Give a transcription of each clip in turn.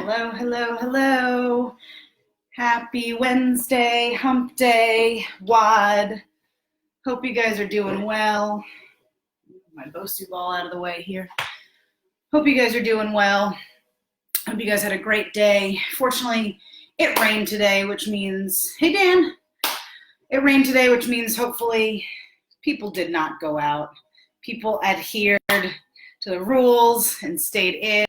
Hello, hello, hello. Happy Wednesday, hump day, WOD. Hope you guys are doing well. My Bosu ball out of the way here. Hope you guys are doing well. Hope you guys had a great day. Fortunately, it rained today, which means, hey Dan, it rained today, which means hopefully people did not go out. People adhered to the rules and stayed in.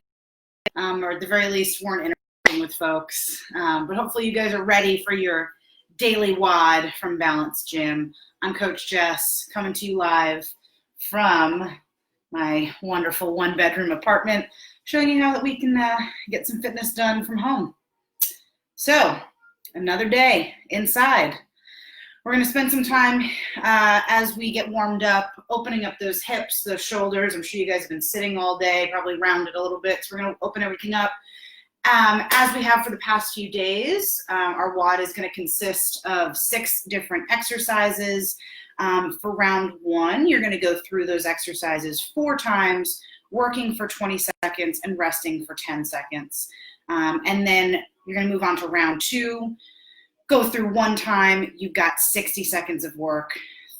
Or at the very least weren't interacting with folks. But hopefully you guys are ready for your daily WOD from Balance Gym. I'm Coach Jess, coming to you live from my wonderful one-bedroom apartment, showing you how that we can get some fitness done from home. So, another day inside. We're going to spend some time as we get warmed up, opening up those hips, those shoulders. I'm sure you guys have been sitting all day, probably rounded a little bit. So we're going to open everything up. As we have for the past few days, our WOD is going to consist of 6 different exercises. For round 1, you're going to go through those exercises 4 times, working for 20 seconds and resting for 10 seconds. And then you're going to move on to round 2. Go through 1 time, you've got 60 seconds of work,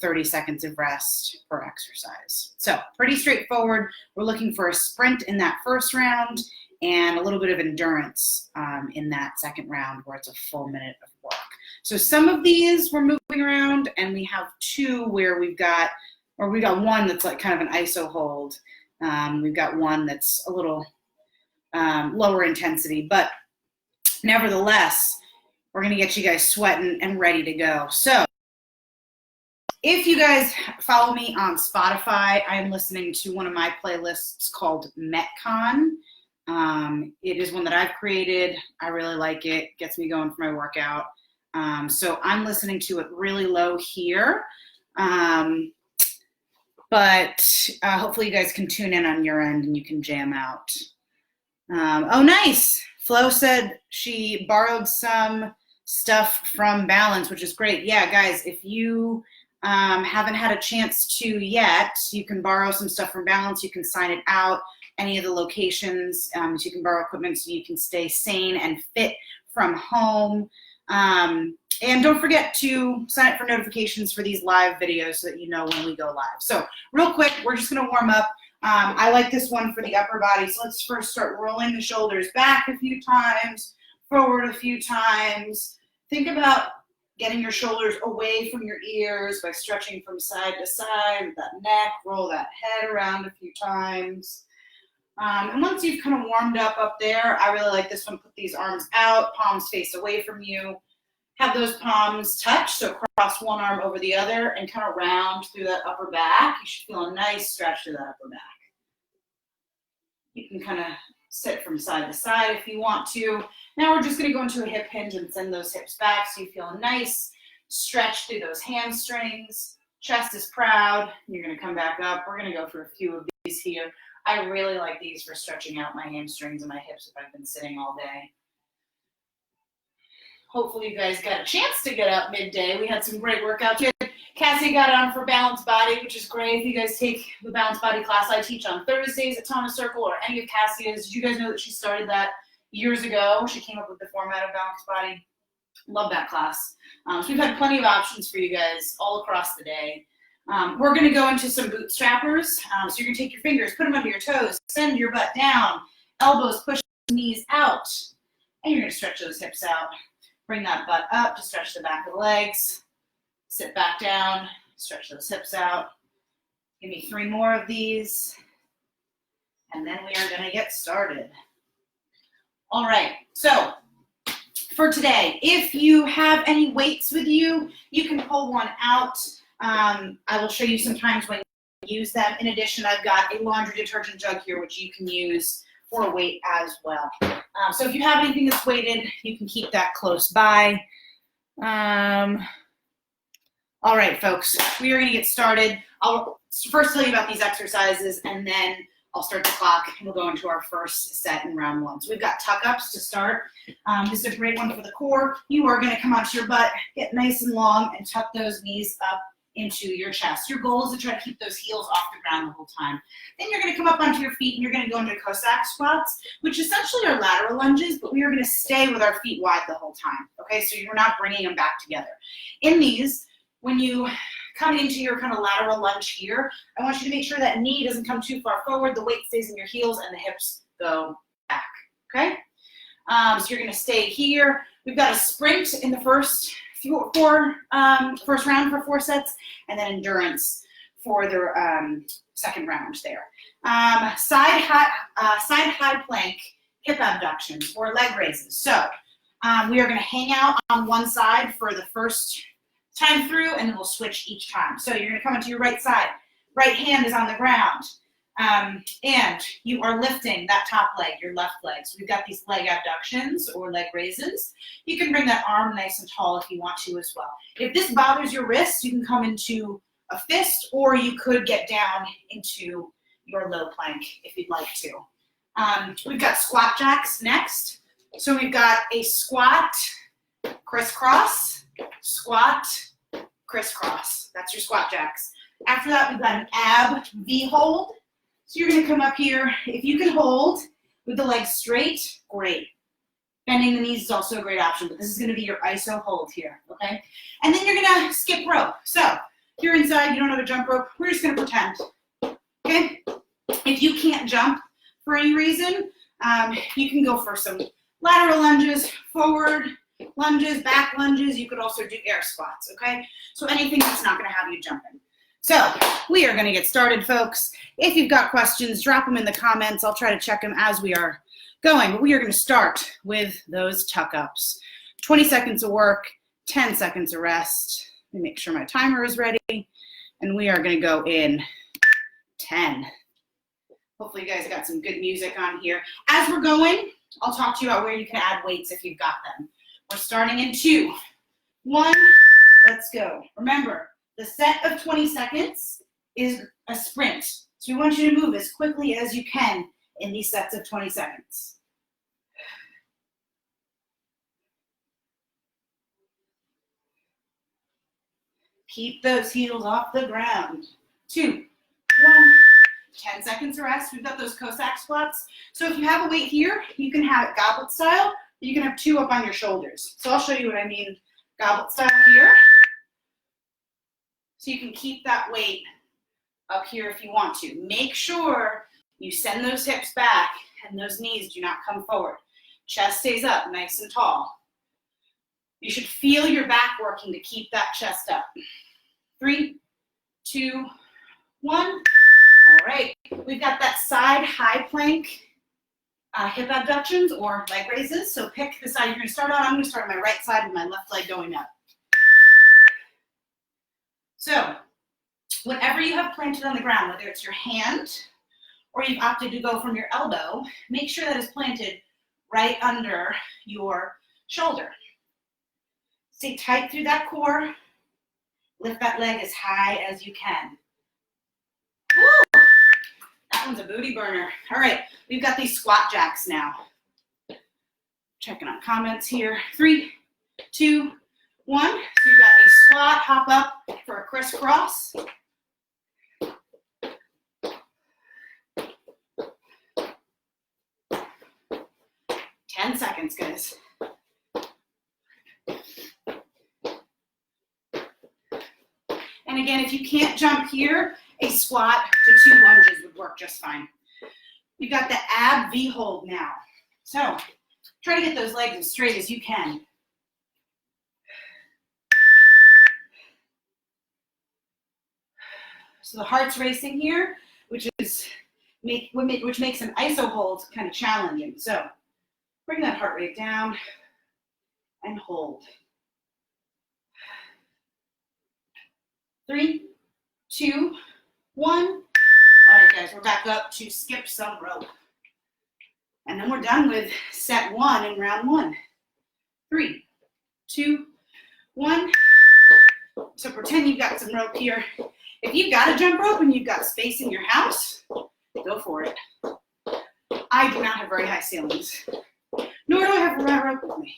30 seconds of rest per exercise. So pretty straightforward. We're looking for a sprint in that first round and a little bit of endurance in that second round where it's a full minute of work. So some of these we're moving around, and we have 2 where we got 1 that's like kind of an iso hold. We've got 1 that's a little lower intensity, but nevertheless, we're going to get you guys sweating and ready to go. So if you guys follow me on Spotify, I'm listening to one of my playlists called Metcon. It is one that I've created. I really like it. Gets me going for my workout. So I'm listening to it really low here. But hopefully you guys can tune in on your end and you can jam out. Oh, nice. Flo said she borrowed some stuff from Balance, which is great. Yeah, guys, if you haven't had a chance to yet, you can borrow some stuff from Balance. You can sign it out, any of the locations. So you can borrow equipment so you can stay sane and fit from home. And don't forget to sign up for notifications for these live videos so that you know when we go live. So real quick, we're just going to warm up. I like this one for the upper body. So let's first start rolling the shoulders back a few times, forward a few times. Think about getting your shoulders away from your ears by stretching from side to side with that neck. Roll that head around a few times. And once you've kind of warmed up there, I really like this one. Put these arms out, palms face away from you. Have those palms touch, so cross one arm over the other and kind of round through that upper back. You should feel a nice stretch to that upper back. You can kind of sit from side to side if you want to. Now we're just going to go into a hip hinge and send those hips back so you feel a nice stretch through those hamstrings. Chest is proud. You're going to come back up. We're going to go for a few of these here. I really like these for stretching out my hamstrings and my hips if I've been sitting all day. Hopefully you guys got a chance to get up midday. We had some great workouts. Cassie got on for Balance Body, which is great. If you guys take the Balance Body class I teach on Thursdays at Tana Circle or any of Cassia's, did you guys know that she started that years ago? She came up with the format of Balance Body. Love that class. So we've had plenty of options for you guys all across the day. We're going to go into some bootstrappers. So you're going to take your fingers, put them under your toes, send your butt down, elbows push knees out, and you're going to stretch those hips out. Bring that butt up to stretch the back of the legs. Sit back down, stretch those hips out. Give me 3 more of these, and then we are going to get started. All right, so for today, if you have any weights with you, you can pull one out. I will show you some times when you use them. In addition, I've got a laundry detergent jug here, which you can use for a weight as well. So if you have anything that's weighted, you can keep that close by. All right, folks, we are going to get started. I'll first tell you about these exercises, and then I'll start the clock, and we'll go into our first set in round 1. So we've got tuck-ups to start. This is a great one for the core. You are going to come onto your butt, get nice and long, and tuck those knees up into your chest. Your goal is to try to keep those heels off the ground the whole time. Then you're going to come up onto your feet and you're going to go into Cossack squats, which essentially are lateral lunges, but we are going to stay with our feet wide the whole time. Okay, so you're not bringing them back together. In these, when you come into your kind of lateral lunge here, I want you to make sure that knee doesn't come too far forward, the weight stays in your heels, and the hips go back. Okay, so you're going to stay here. We've got a sprint in the first round for 4 sets, and then endurance for the second round there. Side high plank hip abductions or leg raises. So we are going to hang out on one side for the first time through, and then we'll switch each time. So you're going to come into your right side. Right hand is on the ground. And you are lifting that top leg, your left leg. So we've got these leg abductions or leg raises. You can bring that arm nice and tall if you want to as well. If this bothers your wrist, you can come into a fist, or you could get down into your low plank if you'd like to. We've got squat jacks next. So we've got a squat, crisscross, squat, crisscross. That's your squat jacks. After that, we've got an ab V hold. So you're going to come up here. If you can hold with the legs straight, great. Bending the knees is also a great option, but this is going to be your iso hold here, okay? And then you're going to skip rope. So if you're inside, you don't have a jump rope, we're just going to pretend, okay? If you can't jump for any reason, you can go for some lateral lunges, forward lunges, back lunges. You could also do air squats, okay? So anything that's not going to have you jumping. So we are going to get started, folks. If you've got questions, drop them in the comments. I'll try to check them as we are going. But we are going to start with those tuck-ups. 20 seconds of work, 10 seconds of rest. Let me make sure my timer is ready. And we are going to go in 10. Hopefully you guys got some good music on here. As we're going, I'll talk to you about where you can add weights if you've got them. We're starting in 2, 1, let's go. Remember, the set of 20 seconds is a sprint. So we want you to move as quickly as you can in these sets of 20 seconds. Keep those heels off the ground. 2, 1, 10 seconds of rest. We've got those Cossack squats. So if you have a weight here, you can have it goblet style. You can have 2 up on your shoulders. So I'll show you what I mean goblet style here. So you can keep that weight up here if you want to. Make sure you send those hips back and those knees do not come forward. Chest stays up nice and tall. You should feel your back working to keep that chest up. 3, 2, 1. All right. We've got that side high plank hip abductions or leg raises. So pick the side you're going to start on. I'm going to start on my right side with my left leg going up. So whatever you have planted on the ground, whether it's your hand or you've opted to go from your elbow, make sure that is planted right under your shoulder. Stay tight through that core. Lift that leg as high as you can. Woo! That one's a booty burner. All right, we've got these squat jacks now. Checking on comments here. 3, 2, 1. So you've got a squat, hop up for a crisscross. 10 seconds, guys. And again, if you can't jump here, a squat to 2 lunges would work just fine. You've got the ab V hold now. So try to get those legs as straight as you can. So the heart's racing here, which makes an iso hold kind of challenging. So bring that heart rate down and hold. 3, 2, 1. All right, guys, we're back up to skip some rope. And then we're done with set 1 in round 1. 3, 2, 1. So pretend you've got some rope here. If you've got a jump rope and you've got space in your house, go for it. I do not have very high ceilings, nor do I have a rope with me.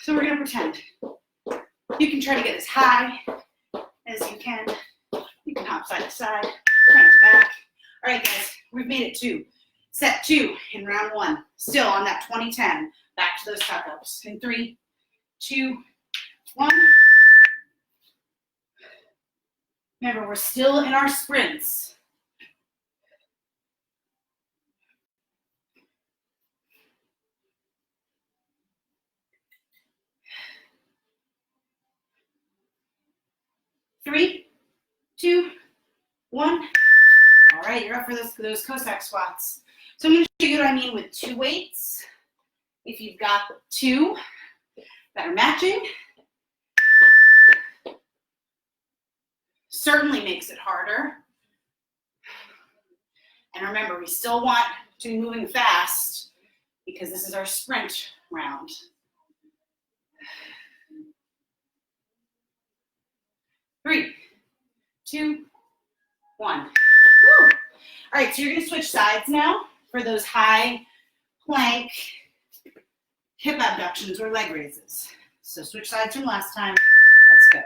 So we're going to pretend. You can try to get as high as you can. You can hop side to side, front to back. All right, guys, we've made it to set 2 in round 1. Still on that 20-10. Back to those tuck-ups. In 3, 2, 1. Remember, we're still in our sprints. Three, 2, 1. All right, you're up for those Cossack squats. So I'm going to show you what I mean with 2 weights. If you've got 2 that are matching, certainly makes it harder. And remember, we still want to be moving fast because this is our sprint round. 3, 2, 1. Woo. All right, so you're gonna switch sides now for those high plank hip abductions or leg raises. So switch sides from last time. Let's go.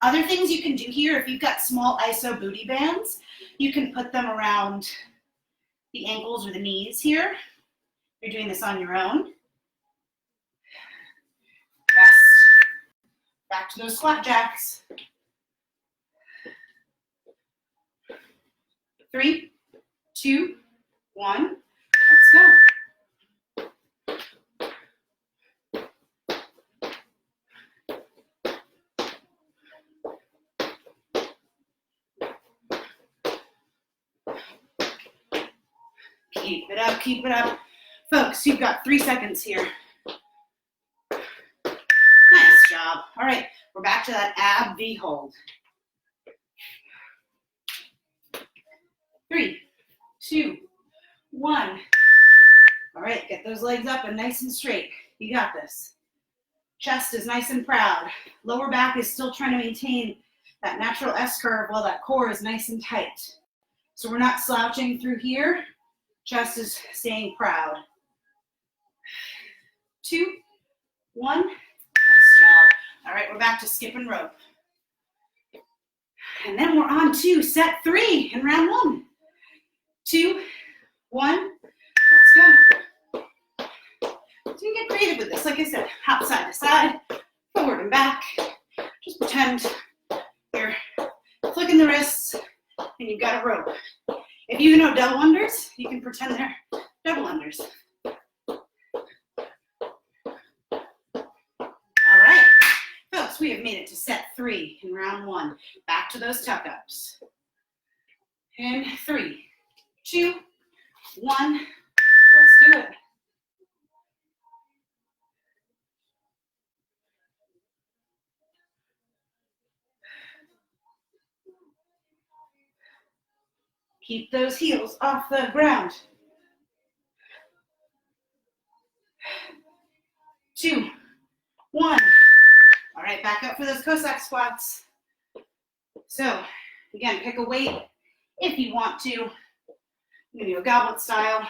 Other things you can do here, if you've got small iso booty bands, you can put them around the ankles or the knees here. You're doing this on your own. Rest. Back to those squat jacks. 3, 2, 1. Let's go. Keep it up, keep it up. Folks, you've got 3 seconds here. Nice job. All right, we're back to that ab V hold. 3, 2, 1. All right, get those legs up and nice and straight. You got this. Chest is nice and proud. Lower back is still trying to maintain that natural S curve while that core is nice and tight. So we're not slouching through here. Chest is staying proud. 2, 1. Nice job. All right, we're back to skip and rope. And then we're on to set 3 in round 1. 2, 1. Let's go. So you can get creative with this. Like I said, hop side to side, forward and back. Just pretend you're flicking the wrists and you've got a rope. If you know double unders, you can pretend they're double unders. All right, folks, we have made it to set 3 in round 1. Back to those tuck-ups. In 3, 2, 1. Let's do it. Keep those heels off the ground. 2, 1. All right, back up for those Cossack squats. So, again, pick a weight if you want to. I'm gonna do a goblet style.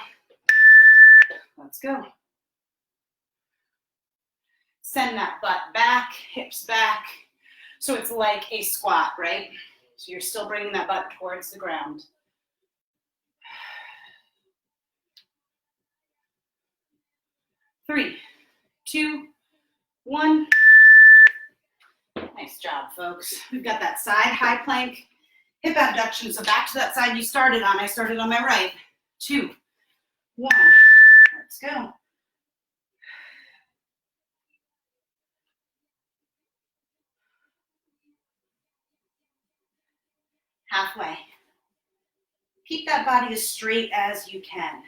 Let's go. Send that butt back, hips back. So it's like a squat, right? So you're still bringing that butt towards the ground. 3, 2, 1. Nice job, folks. We've got that side high plank hip abduction. So back to that side you started on. I started on my right. 2, 1. Let's go. Halfway. Keep that body as straight as you can.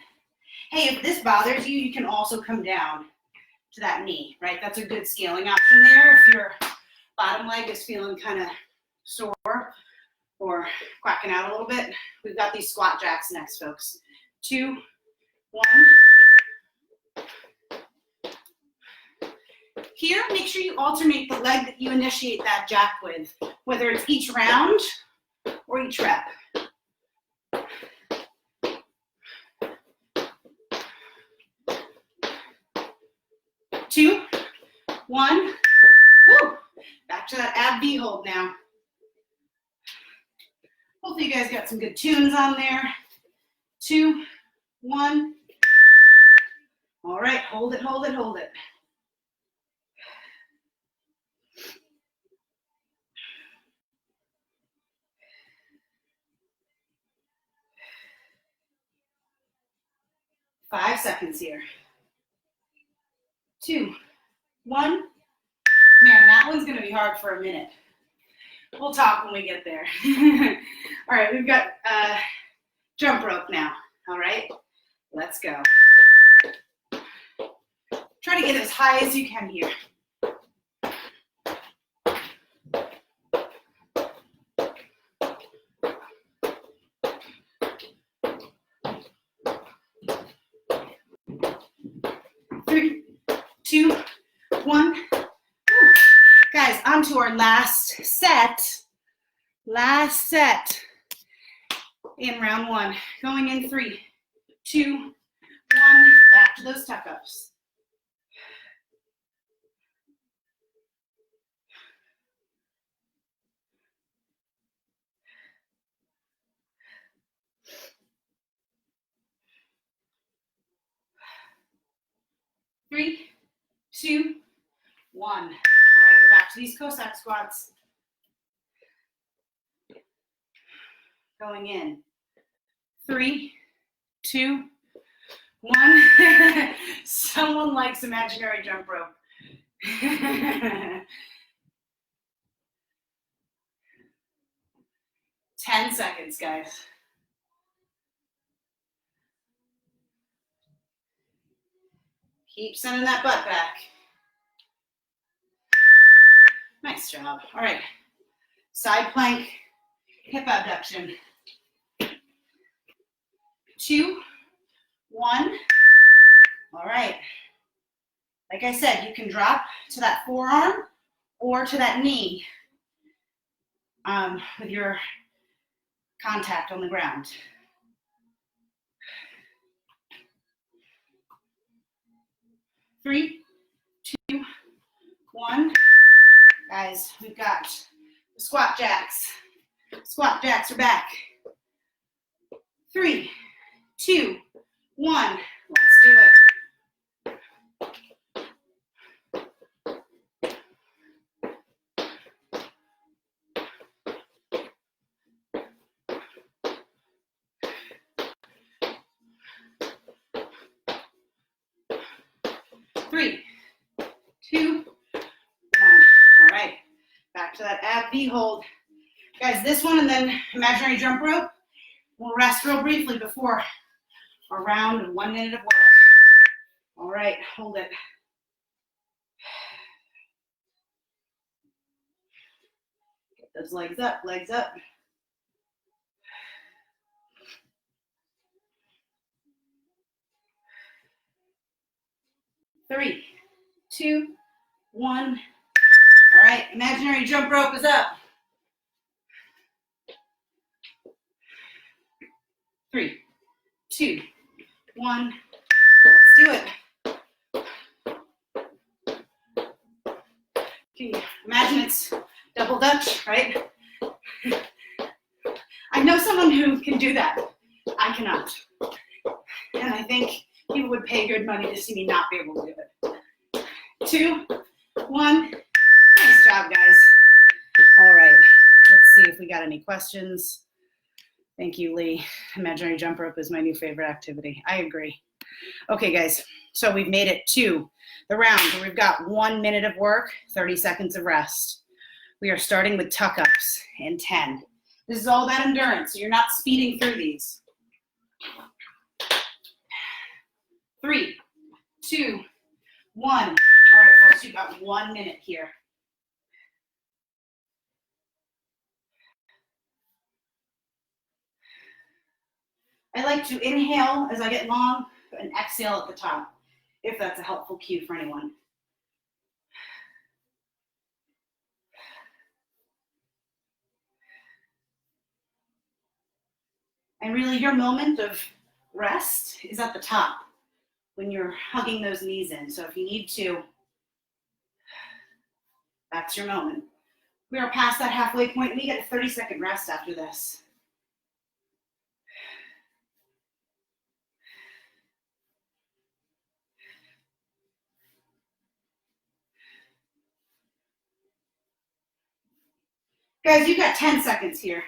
Hey, if this bothers you, you can also come down to that knee, right? That's a good scaling option there. If your bottom leg is feeling kind of sore or quacking out a little bit, we've got these squat jacks next, folks. 2, 1. Here, make sure you alternate the leg that you initiate that jack with, whether it's each round or each rep. 1. Woo. Back to that ab V hold now. Hopefully you guys got some good tunes on there. 2, 1. All right, hold it, hold it, hold it. Five seconds here. 2, 1. Man, that one's gonna be hard for a minute. We'll talk when we get there. All right, we've got jump rope now. All right, let's go. Try to get as high as you can here. Three, 2, 1. Guys, on to our last set. Last set in round 1. Going in 3, 2, 1. Back to those tuck-ups. Three, 2, 1. All right, we're back to these Cossack squats. Going in. 3, 2, 1. Someone likes imaginary jump rope. 10 seconds, guys. Keep sending that butt back. Nice job. All right. Side plank, hip abduction. 2, 1. All right. Like I said, you can drop to that forearm or to that knee with your contact on the ground. 3, 2, 1. Guys, we've got the squat jacks. Squat jacks are back. 3, 2, 1. Let's do it. Three, 2, 1. All right, back to that ab V hold. Guys, this one and then imaginary jump rope. We'll rest real briefly before our round of 1 minute of work. All right, hold it. Get those legs up, legs up. 3, 2, 1. All right, imaginary jump rope is up. 3, 2, 1. Let's do it. Can you imagine it's double Dutch, right? I know someone who can do that. I cannot. And I think people would pay good money to see me not be able to do it. 2, 1. Nice job, guys. All right, let's see if we got any questions. Thank you, Lee. Imaginary jump rope is my new favorite activity. I agree. Okay, guys, so we've made it to the round where we've got 1 minute of work, 30 seconds of rest. We are starting with tuck-ups in 10. This is all about endurance, so you're not speeding through these. 3, 2, 1. All right, folks, you've got 1 minute here. I like to inhale as I get long and exhale at the top, if that's a helpful cue for anyone. And really your moment of rest is at the top when you're hugging those knees in. So if you need to That's your moment. We are past that halfway point, and we get a 30-second rest after this. Guys, you've got 10 seconds here.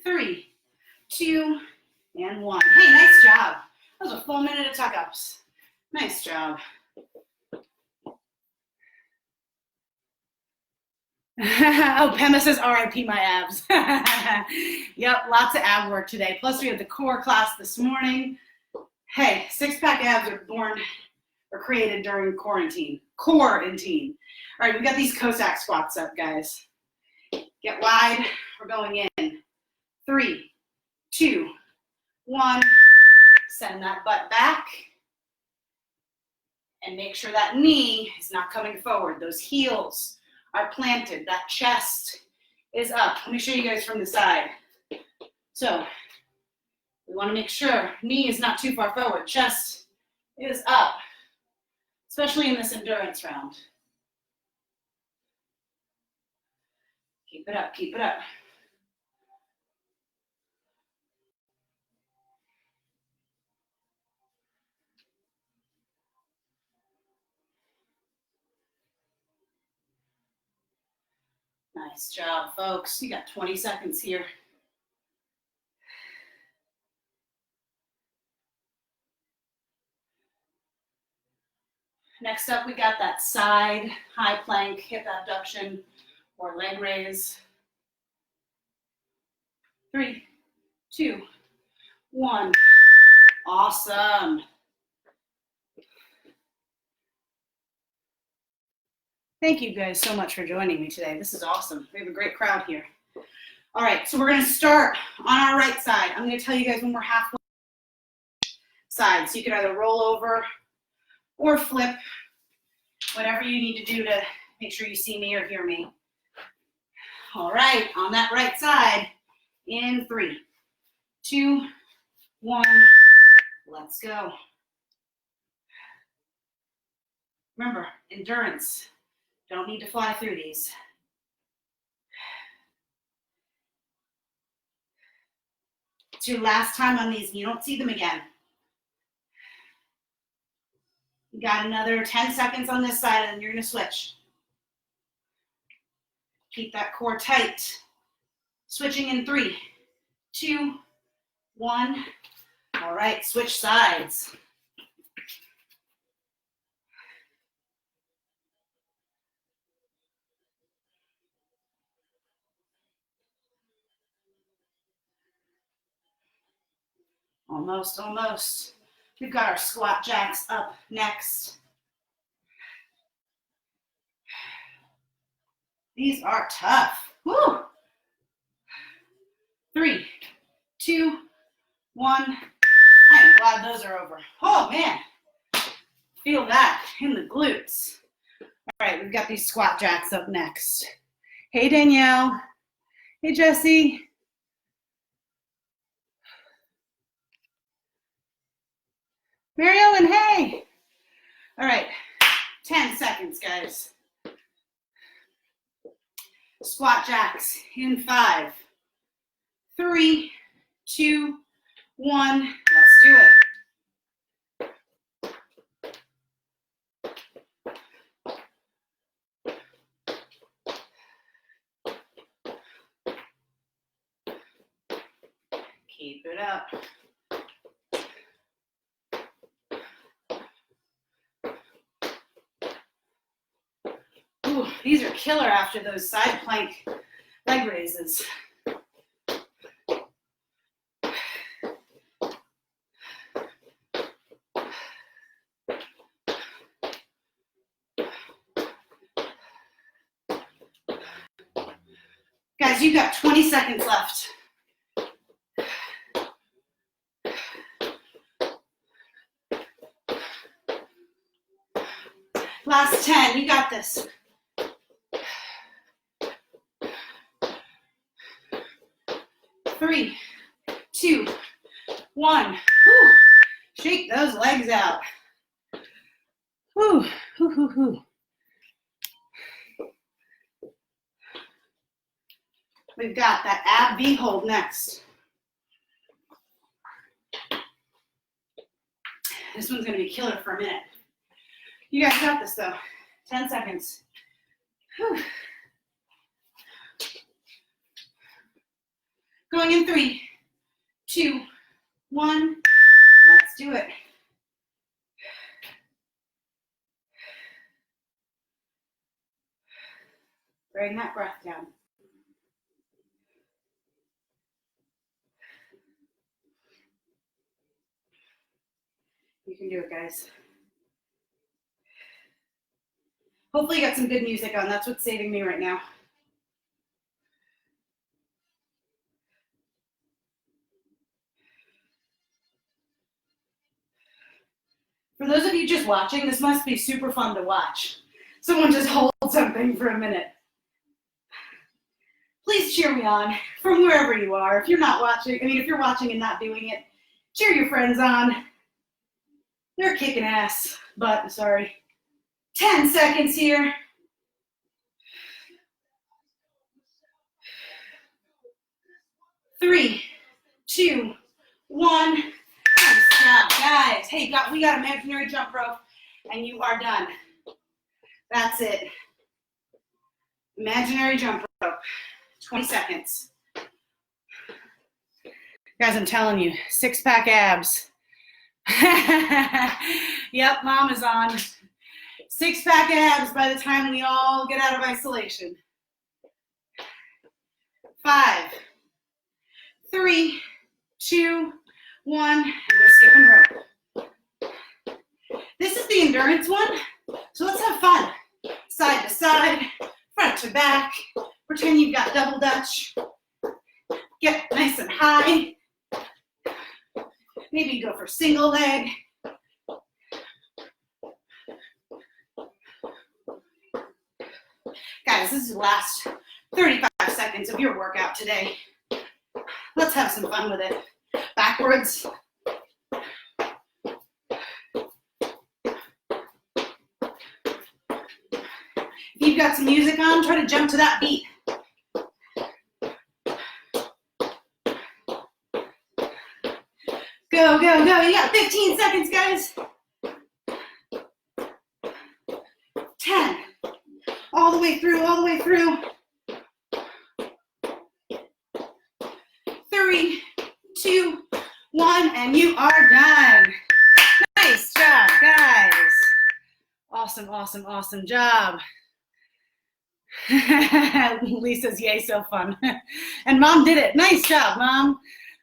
3, 2, and 1. Hey, nice job. That was a full minute of tuck-ups. Nice job. Oh, Pema says RIP my abs. Yep, lots of ab work today. Plus we had the core class this morning. Hey, six-pack abs are born or created during quarantine. Quarantine. All right, we got these Cossack squats up, guys. Get wide. We're going in. 3, 2, 1. Send that butt back. And make sure that knee is not coming forward. Those heels are planted. That chest is up. Let me show you guys from the side. So we want to make sure knee is not too far forward. Chest is up, especially in this endurance round. Keep it up, keep it up. Nice job, folks. You got 20 seconds here. Next up, we got that side high plank, hip abduction, or leg raise. 3, 2, 1. Awesome. Thank you guys so much for joining me today. This is awesome. We have a great crowd here. All right, so we're going to start on our right side. I'm going to tell you guys when we're halfway side. So you can either roll over or flip, whatever you need to do to make sure you see me or hear me. All right, on that right side, in 3, 2, 1, let's go. Remember, endurance. Don't need to fly through these. It's your last time on these and you don't see them again. You got another 10 seconds on this side and then you're gonna switch. Keep that core tight. Switching in 3, 2, 1. All right, switch sides. Almost, almost. We've got our squat jacks up next. These are tough. Woo! 3, 2, 1. I am glad those are over. Oh man, feel that in the glutes. All right, we've got these squat jacks up next. Hey Danielle. Hey Jesse. Mary Ellen, hey. All right, 10 seconds, guys. Squat jacks in 5, 3, 2, 1. Let's do it. Keep it up. Ooh, these are killer after those side plank leg raises. Guys, you've got 20 seconds left. Last 10, you got this. Three, 2, 1. Woo. Shake those legs out. Whew, whew, whew, whew. We've got that ab V hold next. This one's gonna be killer for a minute. You guys got this though. 10 seconds. Whew. Going in 3, 2, 1. Let's do it. Bring that breath down. You can do it, guys. Hopefully you got some good music on. That's what's saving me right now. For those of you just watching, this must be super fun to watch. Someone just hold something for a minute. Please cheer me on from wherever you are. If you're not watching, if you're watching and not doing it, cheer your friends on. They're kicking ass, but sorry. 10 seconds here. 3, 2, 1. Nice job, guys. Hey, we got imaginary jump rope, and you are done. That's it. Imaginary jump rope. 20 seconds. Guys, I'm telling you, 6-pack abs. Yep, mom is on. 6-pack abs by the time we all get out of isolation. 5, 3, 2, 1, and we're skipping rope. This is the endurance one, so let's have fun. Side to side, front to back. Pretend you've got double dutch. Get nice and high. Maybe you go for single leg. Guys, this is the last 35 seconds of your workout today. Let's have some fun with it. Backwards. If you've got some music on, try to jump to that beat. Go, go, go. You got 15 seconds, guys. 10. All the way through, all the way through. 3, 2, 1, and you are done. Nice job, guys. Awesome, awesome, awesome job. Lisa's yay, so fun. And mom did it. Nice job, mom.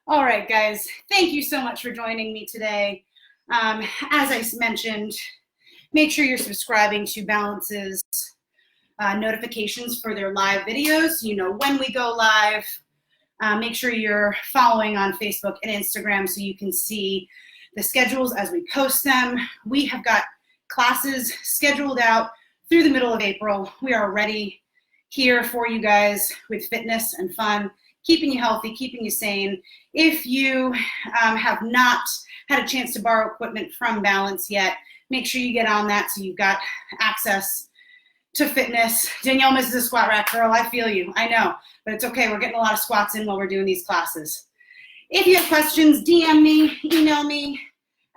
All right, guys. Thank you so much for joining me today. As I mentioned, make sure you're subscribing to Balance's notifications for their live videos. So you know when we go live. Make sure you're following on Facebook and Instagram so you can see the schedules as we post them. We have got classes scheduled out through the middle of April. We are ready here for you guys with fitness and fun, keeping you healthy, keeping you sane. If you have not had a chance to borrow equipment from Balance yet, make sure you get on that so you've got access to fitness. Danielle misses a squat rack, girl. I feel you. I know, but it's okay. We're getting a lot of squats in while we're doing these classes. If you have questions, DM me, email me.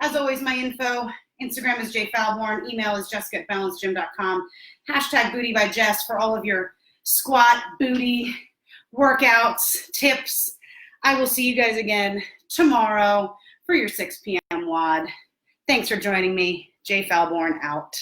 As always, my info, Instagram is Jess Falborn, email is jessica@balancegym.com. Hashtag booty by Jess for all of your squat, booty, workouts, tips. I will see you guys again tomorrow for your 6 p.m. WOD. Thanks for joining me. Jess Falborn out.